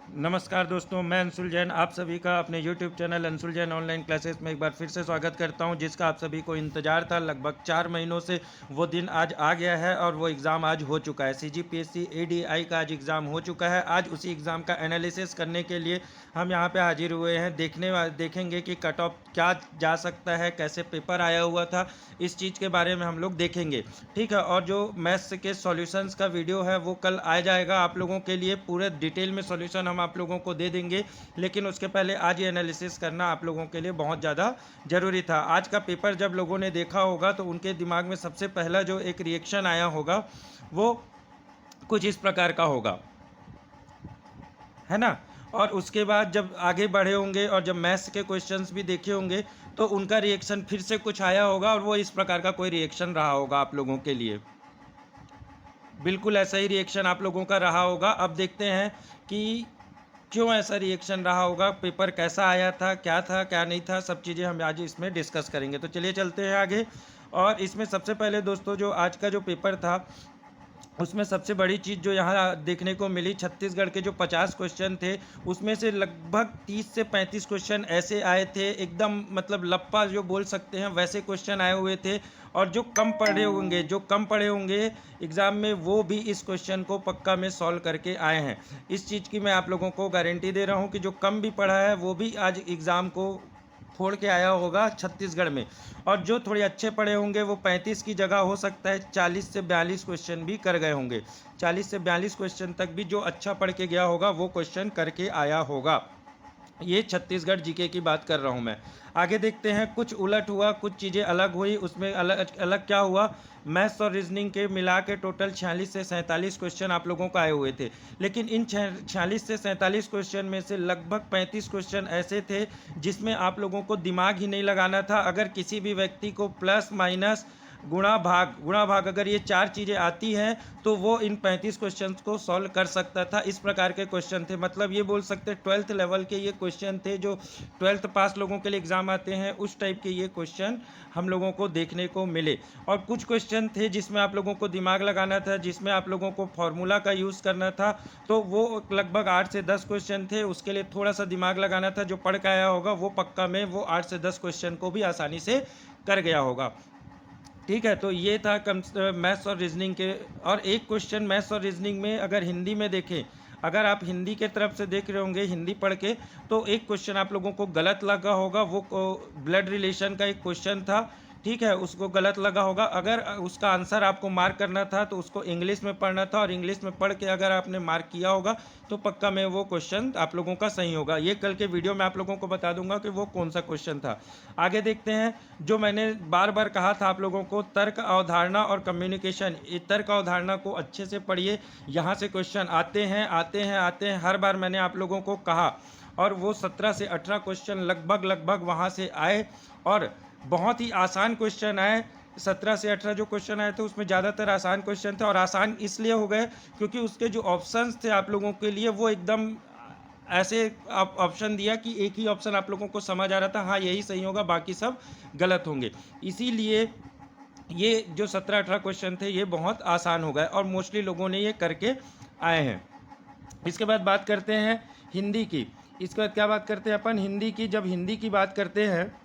नमस्कार दोस्तों, मैं अंशुल जैन आप सभी का अपने YouTube channel Anshul Jain online classes में एक बार फिर से स्वागत करता हूं, जिसका आप सभी को इंतज़ार था। लगभग 4 महीनों से वो दिन आज आ गया है और वो एग्ज़ाम आज हो चुका है। CGPSC ADI का आज एग्ज़ाम हो चुका है। आज उसी एग्ज़ाम का एनालिसिस करने के लिए हम यहाँ पे हाजिर हुए हैं। देखेंगे कि कट ऑफ क्या जा सकता है, कैसे पेपर आया हुआ था, इस चीज़ के बारे में हम लोग देखेंगे। ठीक है, और जो मैथ्स के सॉल्यूशंस का वीडियो है वो कल आ जाएगा आप लोगों के लिए। पूरे डिटेल में सॉल्यूशन हम आप लोगों को दे देंगे, लेकिन उसके पहले आज ये एनालिसिस करना आप लोगों के लिए बहुत ज़्यादा ज़रूरी था। आज का पेपर जब लोगों ने देखा होगा तो उनके दिमाग में सबसे पहला जो एक रिएक्शन आया होगा वो कुछ इस प्रकार का होगा, है ना। और उसके बाद जब आगे बढ़े होंगे और जब मैथ्स के क्वेश्चंस भी देखे होंगे तो उनका रिएक्शन फिर से कुछ आया होगा और वो इस प्रकार का कोई रिएक्शन रहा होगा आप लोगों के लिए। बिल्कुल ऐसा ही रिएक्शन आप लोगों का रहा होगा। अब देखते हैं कि क्यों ऐसा रिएक्शन रहा होगा, पेपर कैसा आया था क्या नहीं था, सब चीज़ें हम आज इसमें डिस्कस करेंगे। तो चलिए चलते हैं आगे। और इसमें सबसे पहले दोस्तों जो आज का जो पेपर था उसमें सबसे बड़ी चीज़ जो यहाँ देखने को मिली, छत्तीसगढ़ के जो 50 क्वेश्चन थे उसमें से लगभग 30 से 35 क्वेश्चन ऐसे आए थे, एकदम मतलब लप्पा जो बोल सकते हैं वैसे क्वेश्चन आए हुए थे। और जो कम पढ़े होंगे एग्ज़ाम में वो भी इस क्वेश्चन को पक्का में सॉल्व करके आए हैं। इस चीज़ की मैं आप लोगों को गारंटी दे रहा हूँ कि जो कम भी पढ़ा है वो भी आज एग्ज़ाम को फोड़ के आया होगा छत्तीसगढ़ में। और जो थोड़े अच्छे पढ़े होंगे वो 35 की जगह हो सकता है 40 से 42 क्वेश्चन भी कर गए होंगे। 40 से 42 क्वेश्चन तक भी जो अच्छा पढ़ के गया होगा वो क्वेश्चन करके आया होगा। ये छत्तीसगढ़ जीके की बात कर रहा हूँ मैं। आगे देखते हैं, कुछ उलट हुआ, कुछ चीज़ें अलग हुई। उसमें अलग अलग क्या हुआ, मैथ्स और रीजनिंग के मिला के टोटल 46 से 47 क्वेश्चन आप लोगों को आए हुए थे। लेकिन इन 46 से 47 क्वेश्चन में से लगभग 35 क्वेश्चन ऐसे थे जिसमें आप लोगों को दिमाग ही नहीं लगाना था। अगर किसी भी व्यक्ति को प्लस माइनस गुणा भाग अगर ये चार चीज़ें आती हैं तो वो इन 35 क्वेश्चंस को सॉल्व कर सकता था। इस प्रकार के क्वेश्चन थे, मतलब ये बोल सकते हैं 12th लेवल के ये क्वेश्चन थे, जो 12th पास लोगों के लिए एग्ज़ाम आते हैं उस टाइप के ये क्वेश्चन हम लोगों को देखने को मिले। और कुछ क्वेश्चन थे जिसमें आप लोगों को दिमाग लगाना था, जिसमें आप लोगों को फॉर्मूला का यूज़ करना था। तो वो लगभग 8 से 10 क्वेश्चन थे, उसके लिए थोड़ा सा दिमाग लगाना था। जो पढ़ के आया होगा वो पक्का में वो 8 से 10 क्वेश्चन को भी आसानी से कर गया होगा। ठीक है, तो ये था मैथ्स और रीजनिंग के। और एक क्वेश्चन मैथ्स और रीजनिंग में अगर हिंदी में देखें, अगर आप हिंदी के तरफ से देख रहे होंगे हिंदी पढ़ के, तो एक क्वेश्चन आप लोगों को गलत लगा होगा। वो ब्लड रिलेशन का एक क्वेश्चन था, ठीक है, उसको गलत लगा होगा। अगर उसका आंसर आपको मार्क करना था तो उसको इंग्लिश में पढ़ना था, और इंग्लिश में पढ़ के अगर आपने मार्क किया होगा तो पक्का में वो क्वेश्चन आप लोगों का सही होगा। ये कल के वीडियो में आप लोगों को बता दूंगा कि वो कौन सा क्वेश्चन था। आगे देखते हैं, जो मैंने बार बार कहा था आप लोगों को, तर्क, अवधारणा और कम्युनिकेशन। ये तर्क अवधारणा को अच्छे से पढ़िए, यहाँ से क्वेश्चन आते हैं आते हैं आते हैं, हर बार मैंने आप लोगों को कहा। और वो 17 से 18 क्वेश्चन लगभग वहाँ से आए, और बहुत ही आसान क्वेश्चन आए। 17 से 18 जो क्वेश्चन आए थे उसमें ज़्यादातर आसान क्वेश्चन थे, और आसान इसलिए हो गए क्योंकि उसके जो ऑप्शंस थे आप लोगों के लिए वो एकदम ऐसे ऑप्शन दिया कि एक ही ऑप्शन आप लोगों को समझ आ रहा था, हाँ यही सही होगा, बाकी सब गलत होंगे। इसीलिए ये जो 17-18 क्वेश्चन थे ये बहुत आसान हो गए और मोस्टली लोगों ने ये करके आए हैं। इसके बाद बात करते हैं हिंदी की। इसके बाद क्या बात करते हैं अपन, हिंदी की। जब हिंदी की बात करते हैं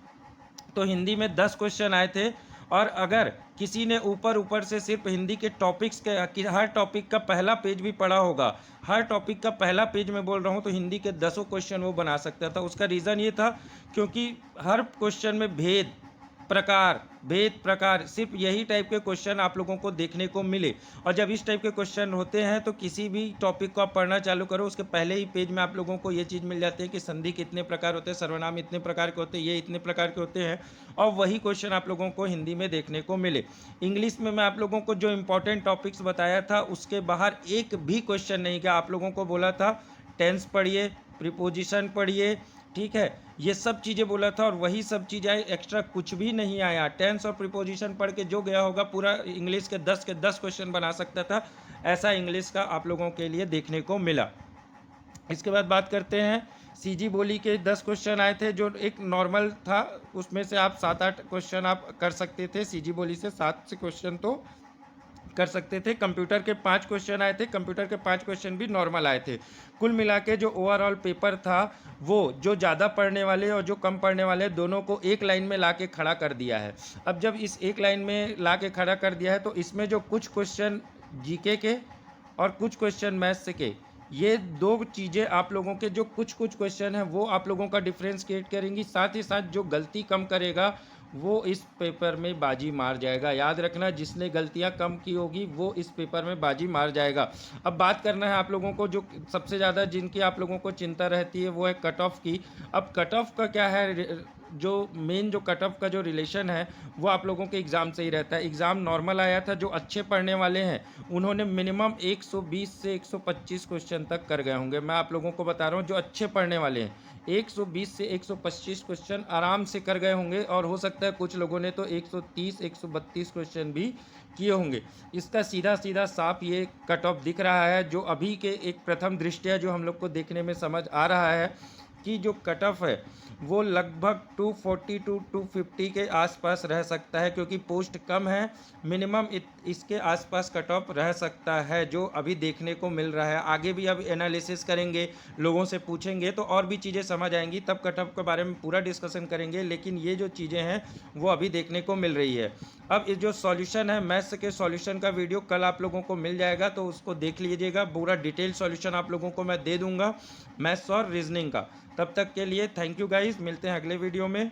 तो हिंदी में 10 क्वेश्चन आए थे। और अगर किसी ने ऊपर ऊपर से सिर्फ हिंदी के टॉपिक्स के हर टॉपिक का पहला पेज भी पढ़ा होगा, हर टॉपिक का पहला पेज मैं बोल रहा हूँ, तो हिंदी के 10 क्वेश्चन वो बना सकता था। उसका रीज़न ये था क्योंकि हर क्वेश्चन में भेद प्रकार सिर्फ यही टाइप के क्वेश्चन आप लोगों को देखने को मिले। और जब इस टाइप के क्वेश्चन होते हैं तो किसी भी टॉपिक को आप पढ़ना चालू करो, उसके पहले ही पेज में आप लोगों को ये चीज़ मिल जाती है कि संधि कितने प्रकार होते हैं, सर्वनाम इतने प्रकार के होते हैं, ये इतने प्रकार के होते हैं। और वही क्वेश्चन आप लोगों को हिंदी में देखने को मिले। इंग्लिश में मैं आप लोगों को जो इंपॉर्टेंट टॉपिक्स बताया था उसके बाहर एक भी क्वेश्चन नहीं गया। आप लोगों को बोला था टेंस पढ़िए, प्रीपोजिशन पढ़िए, ठीक है, ये सब चीज़ें बोला था और वही सब चीज़ आई, एक्स्ट्रा कुछ भी नहीं आया। टेंस और प्रीपोजिशन पढ़ के जो गया होगा पूरा इंग्लिश के 10 क्वेश्चन बना सकता था। ऐसा इंग्लिश का आप लोगों के लिए देखने को मिला। इसके बाद बात करते हैं, सीजी बोली के 10 क्वेश्चन आए थे जो एक नॉर्मल था, उसमें से आप 7-8 क्वेश्चन आप कर सकते थे। सीजी बोली से 7 से क्वेश्चन तो कर सकते थे। कंप्यूटर के 5 क्वेश्चन आए थे, कंप्यूटर के 5 क्वेश्चन भी नॉर्मल आए थे। कुल मिला के जो ओवरऑल पेपर था वो जो ज़्यादा पढ़ने वाले और जो कम पढ़ने वाले दोनों को एक लाइन में ला के खड़ा कर दिया है। अब जब इस एक लाइन में ला के खड़ा कर दिया है तो इसमें जो कुछ क्वेश्चन जीके के और कुछ क्वेश्चन मैथ्स के, ये दो चीज़ें आप लोगों के जो कुछ कुछ क्वेश्चन हैं वो आप लोगों का डिफरेंस क्रिएट करेंगी। साथ ही साथ जो गलती कम करेगा वो इस पेपर में बाजी मार जाएगा। याद रखना, जिसने गलतियां कम की होगी वो इस पेपर में बाजी मार जाएगा। अब बात करना है आप लोगों को जो सबसे ज़्यादा जिनकी आप लोगों को चिंता रहती है वो है कट ऑफ की। अब कट ऑफ का क्या है, जो मेन जो कट ऑफ का जो रिलेशन है वो आप लोगों के एग्ज़ाम से ही रहता है। एग्ज़ाम नॉर्मल आया था, जो अच्छे पढ़ने वाले हैं उन्होंने मिनिमम 120 से 125 क्वेश्चन तक कर गए होंगे। मैं आप लोगों को बता रहा हूँ, जो अच्छे पढ़ने वाले हैं 120 से 125 क्वेश्चन आराम से कर गए होंगे, और हो सकता है कुछ लोगों ने तो 130 132 क्वेश्चन भी किए होंगे। इसका सीधा सीधा साफ ये कट ऑफ दिख रहा है, जो अभी के एक प्रथम दृष्टया जो हम लोग को देखने में समझ आ रहा है कि जो कट ऑफ है वो लगभग 240 टू 250 के आसपास रह सकता है, क्योंकि पोस्ट कम है। मिनिमम इसके आसपास कट ऑफ रह सकता है, जो अभी देखने को मिल रहा है। आगे भी अब एनालिसिस करेंगे, लोगों से पूछेंगे तो और भी चीज़ें समझ आएंगी, तब कट ऑफ के बारे में पूरा डिस्कशन करेंगे। लेकिन ये जो चीज़ें हैं वो अभी देखने को मिल रही है। अब ये जो सॉल्यूशन है, मैथ्स के सॉल्यूशन का वीडियो कल आप लोगों को मिल जाएगा, तो उसको देख लीजिएगा। पूरा डिटेल सॉल्यूशन आप लोगों को मैं दे दूंगा मैथ्स और रीजनिंग का। तब तक के लिए थैंक यू गाइस, मिलते हैं अगले वीडियो में।